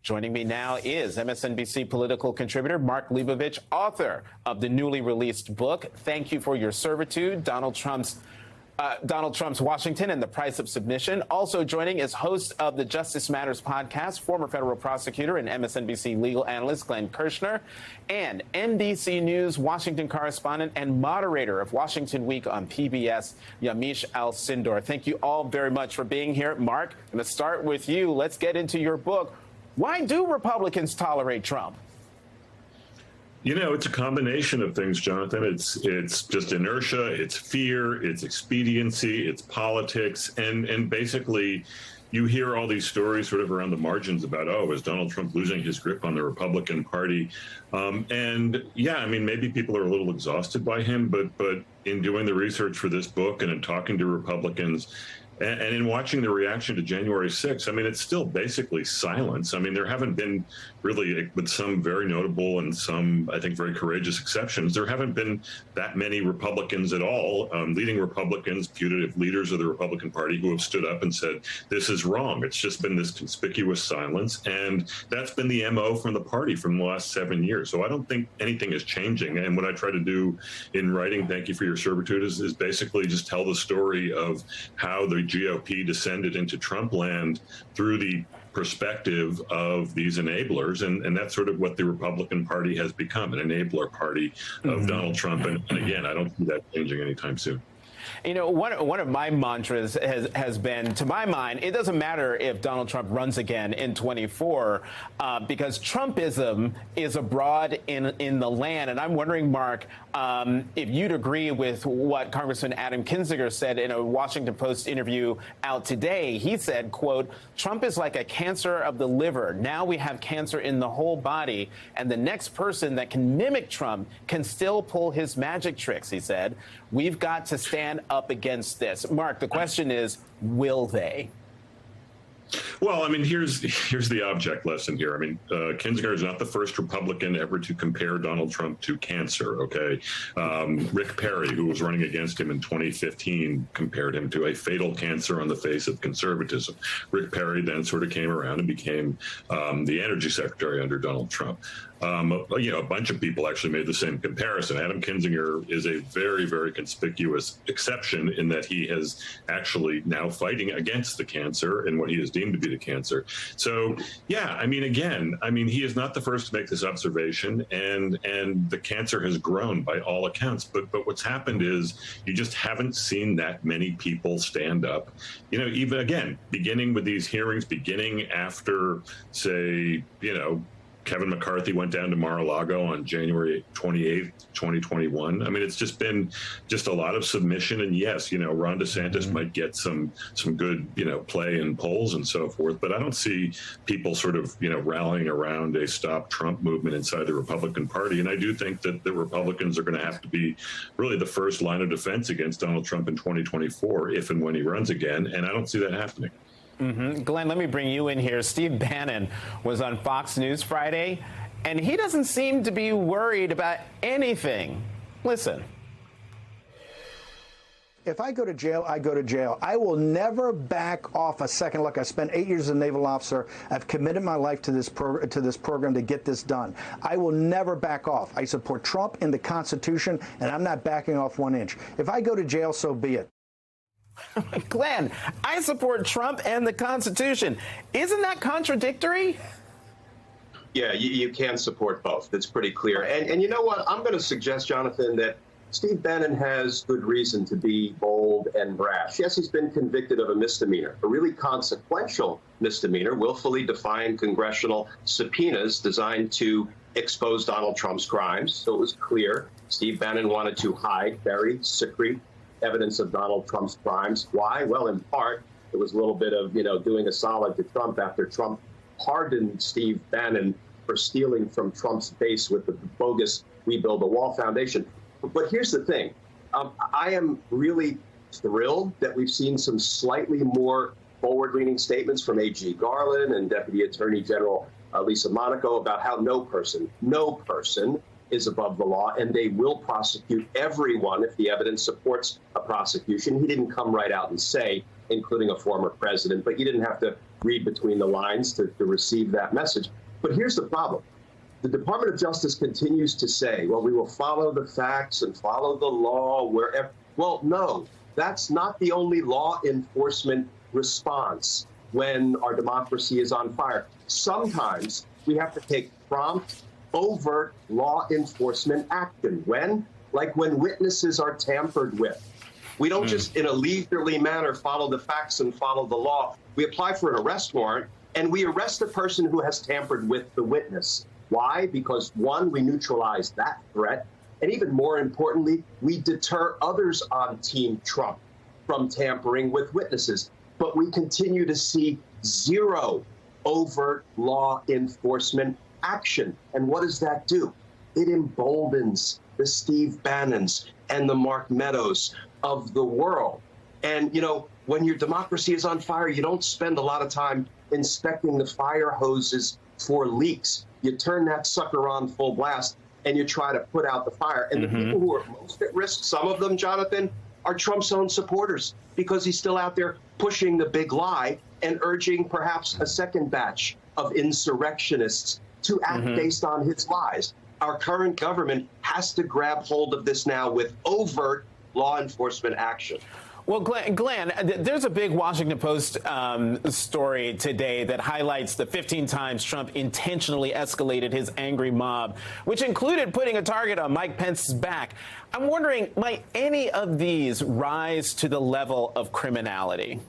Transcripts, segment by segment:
Joining me now is MSNBC political contributor Mark Leibovich, author of the newly released book, Thank You for Your Servitude, Donald Trump's Washington and the Price of Submission. Also joining is host of the Justice Matters podcast, former federal prosecutor and MSNBC legal analyst Glenn Kirshner, and NBC News Washington correspondent and moderator of Washington Week on PBS, Yamiche Alcindor. Thank you all very much for being here. Mark, I'm going to start with you. Let's get into your book. Why do Republicans tolerate Trump? You know, it's a combination of things, Jonathan. It's just inertia, it's fear, it's expediency, it's politics, and basically you hear all these stories sort of around the margins about, oh, is Donald Trump losing his grip on the Republican Party? And yeah, I mean, maybe people are a little exhausted by him, but in doing the research for this book and in talking to Republicans, and in watching the reaction to January 6th, I mean, it's still basically silence. I mean, there haven't been really, with some very notable and some, I think, very courageous exceptions, there haven't been that many Republicans at all, leading Republicans, putative leaders of the Republican Party, who have stood up and said, this is wrong. It's just been this conspicuous silence. And that's been the MO from the party from the last 7 years. So I don't think anything is changing. And what I try to do in writing Thank You for Your Servitude is basically just tell the story of how the GOP descended into Trump land through the perspective of these enablers. And that's sort of what the Republican Party has become, an enabler party of Donald Trump. And again, I don't see that changing anytime soon. You know, one of my mantras has been, to my mind, it doesn't matter if Donald Trump runs again in 24, because Trumpism is abroad in the land. And I'm wondering, Mark, if you'd agree with what Congressman Adam Kinzinger said in a Washington Post interview out today. He said, quote, Trump is like a cancer of the liver. Now we have cancer in the whole body. And the next person that can mimic Trump can still pull his magic tricks, he said. We've got to stand up against this. Mark, the question is, will they? Well, I mean, here's the object lesson here. I mean, Kinzinger is not the first Republican ever to compare Donald Trump to cancer, okay? Rick Perry, who was running against him in 2015, compared him to a fatal cancer on the face of conservatism. Rick Perry then sort of came around and became the energy secretary under Donald Trump. You know, a bunch of people actually made the same comparison. Adam Kinzinger is a very, very conspicuous exception in that he has actually now fighting against the cancer and what he is deemed to be the cancer. So, yeah, I mean, again, I mean, he is not the first to make this observation, and the cancer has grown by all accounts. But what's happened is you just haven't seen that many people stand up. You know, even again, beginning with these hearings, beginning after, say, you know, Kevin McCarthy went down to Mar-a-Lago on January 28th, 2021. I mean, it's just been just a lot of submission. And yes, you know, Ron DeSantis might get some good, you know, play in polls and so forth. But I don't see people sort of, you know, rallying around a Stop Trump movement inside the Republican Party. And I do think that the Republicans are going to have to be really the first line of defense against Donald Trump in 2024, if and when he runs again. And I don't see that happening. Glenn, let me bring you in here. Steve Bannon was on Fox News Friday, and he doesn't seem to be worried about anything. Listen. If I go to jail, I go to jail. I will never back off a second. Look, I spent 8 years as a naval officer. I've committed my life to this program to get this done. I will never back off. I support Trump and the Constitution, and I'm not backing off 1 inch. If I go to jail, so be it. Glenn, I support Trump and the Constitution. Isn't that contradictory? Yeah, you can support both. That's pretty clear. And you know what? I'm going to suggest, Jonathan, that Steve Bannon has good reason to be bold and brash. Yes, he's been convicted of a misdemeanor, a really consequential misdemeanor, willfully defying congressional subpoenas designed to expose Donald Trump's crimes. So it was clear Steve Bannon wanted to hide, bury, secrete evidence of Donald Trump's crimes. Why? Well, in part, it was a little bit of, you know, doing a solid to Trump after Trump pardoned Steve Bannon for stealing from Trump's base with the bogus We Build the Wall Foundation. But here's the thing. I am really thrilled that we've seen some slightly more forward-leaning statements from A.G. Garland and Deputy Attorney General Lisa Monaco about how no person is above the law, and they will prosecute everyone if the evidence supports a prosecution. He didn't come right out and say, including a former president, but you didn't have to read between the lines to receive that message. But here's the problem. The Department of Justice continues to say, well, we will follow the facts and follow the law wherever. Well, no, that's not the only law enforcement response when our democracy is on fire. Sometimes we have to take prompt, overt law enforcement action. When? Like when witnesses are tampered with. We don't just in a leisurely manner follow the facts and follow the law. We apply for an arrest warrant and we arrest the person who has tampered with the witness. Why? Because one, we neutralize that threat. And even more importantly, we deter others on Team Trump from tampering with witnesses. But we continue to see zero overt law enforcement action. And what does that do? It emboldens the Steve Bannons and the Mark Meadows of the world. And, you know, when your democracy is on fire, you don't spend a lot of time inspecting the fire hoses for leaks. You turn that sucker on full blast and you try to put out the fire. And the people who are most at risk, some of them, Jonathan, are Trump's own supporters because he's still out there pushing the big lie and urging perhaps a second batch of insurrectionists to act based on his lies. Our current government has to grab hold of this now with overt law enforcement action. Well, Glenn, there's a big Washington Post story today that highlights the 15 times Trump intentionally escalated his angry mob, which included putting a target on Mike Pence's back. I'm wondering, might any of these rise to the level of criminality?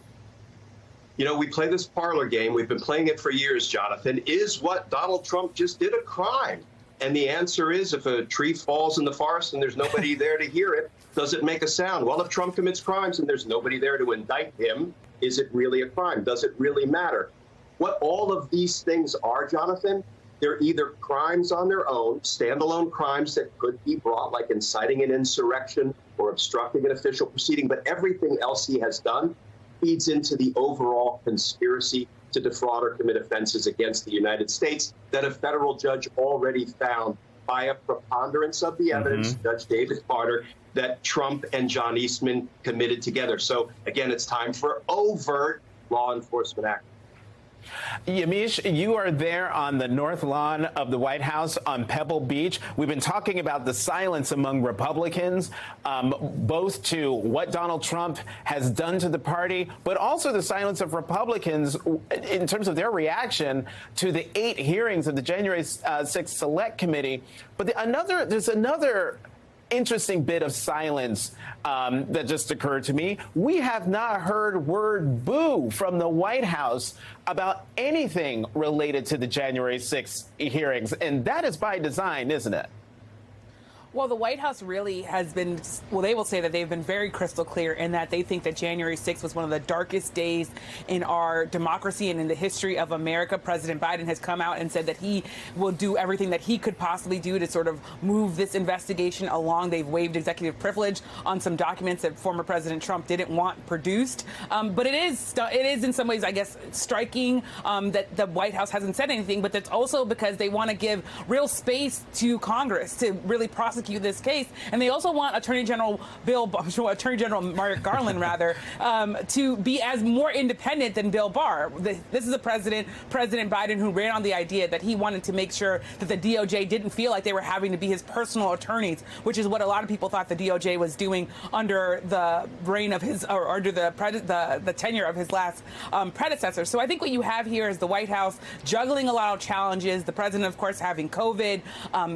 You know, we play this parlor game. We've been playing it for years, Jonathan. Is what Donald Trump just did a crime? And the answer is, if a tree falls in the forest and there's nobody there to hear it, does it make a sound? Well, if Trump commits crimes and there's nobody there to indict him, is it really a crime? Does it really matter? What all of these things are, Jonathan, they're either crimes on their own, standalone crimes that could be brought, like inciting an insurrection or obstructing an official proceeding, but everything else he has done feeds into the overall conspiracy to defraud or commit offenses against the United States that a federal judge already found by a preponderance of the evidence, Judge David Carter, that Trump and John Eastman committed together. So, again, it's time for overt law enforcement action. Yamiche, you are there on the north lawn of the White House on Pebble Beach. We've been talking about the silence among Republicans, both to what Donald Trump has done to the party, but also the silence of Republicans in terms of their reaction to the 8 hearings of the January 6th Select Committee. But there's another interesting bit of silence that just occurred to me. We have not heard word boo from the White House about anything related to the January 6th hearings. And that is by design, isn't it? Well, the White House really has been, well, they will say that they've been very crystal clear in that they think that January 6th was one of the darkest days in our democracy and in the history of America. President Biden has come out and said that he will do everything that he could possibly do to sort of move this investigation along. They've waived executive privilege on some documents that former President Trump didn't want produced. But it is in some ways, I guess, striking that the White House hasn't said anything, but that's also because they want to give real space to Congress to really prosecute this case, and they also want Attorney General Merrick Garland, rather, to be as more independent than Bill Barr. This is a President Biden, who ran on the idea that he wanted to make sure that the DOJ didn't feel like they were having to be his personal attorneys, which is what a lot of people thought the DOJ was doing under the reign of his, or under the tenure of his last predecessor. So I think what you have here is the White House juggling a lot of challenges. The president, of course, having COVID,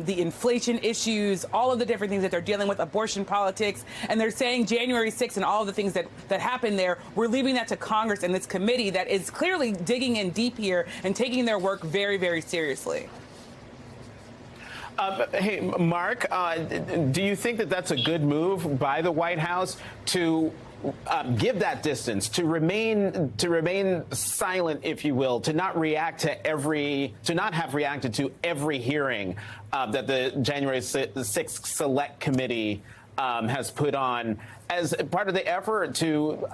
the inflation issues, all of the different things that they're dealing with, abortion politics, and they're saying January 6th and all of the things that happened there, we're leaving that to Congress and this committee that is clearly digging in deep here and taking their work very, very seriously. Hey, Mark, do you think that that's a good move by the White House to give that distance, to remain silent, if you will, to not have reacted to every hearing that the January 6th Select Committee has put on as part of the effort to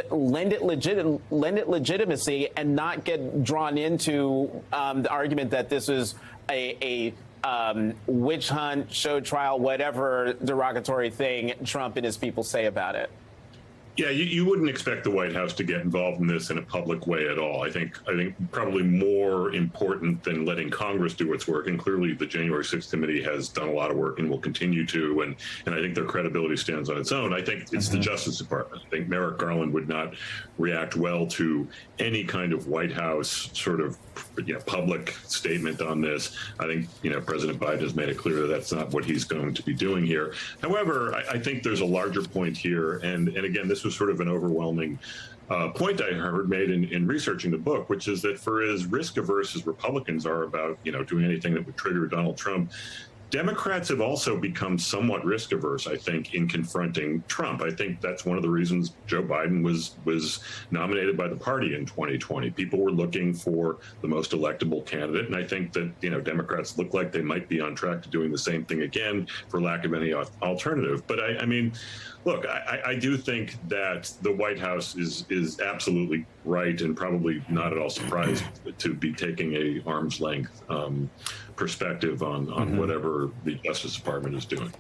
lend it legitimacy and not get drawn into the argument that this is a witch hunt, show trial, whatever derogatory thing Trump and his people say about it? Yeah, you wouldn't expect the White House to get involved in this in a public way at all. I think probably more important than letting Congress do its work, and clearly the January 6th committee has done a lot of work and will continue to, and I think their credibility stands on its own. I think it's the Justice Department. I think Merrick Garland would not react well to any kind of White House sort of public statement on this. I think President Biden has made it clear that that's not what he's going to be doing here. However, I think there's a larger point here, and again, this was sort of an overwhelming point I heard made in researching the book, which is that for as risk averse as Republicans are about doing anything that would trigger Donald Trump, Democrats have also become somewhat risk averse, I think, in confronting Trump. I think that's one of the reasons Joe Biden was nominated by the party in 2020. People were looking for the most electable candidate, and I think that Democrats look like they might be on track to doing the same thing again, for lack of any alternative. But I mean, look, I do think that the White House is absolutely right and probably not at all surprised to be taking a arm's length perspective on whatever the Justice Department is doing.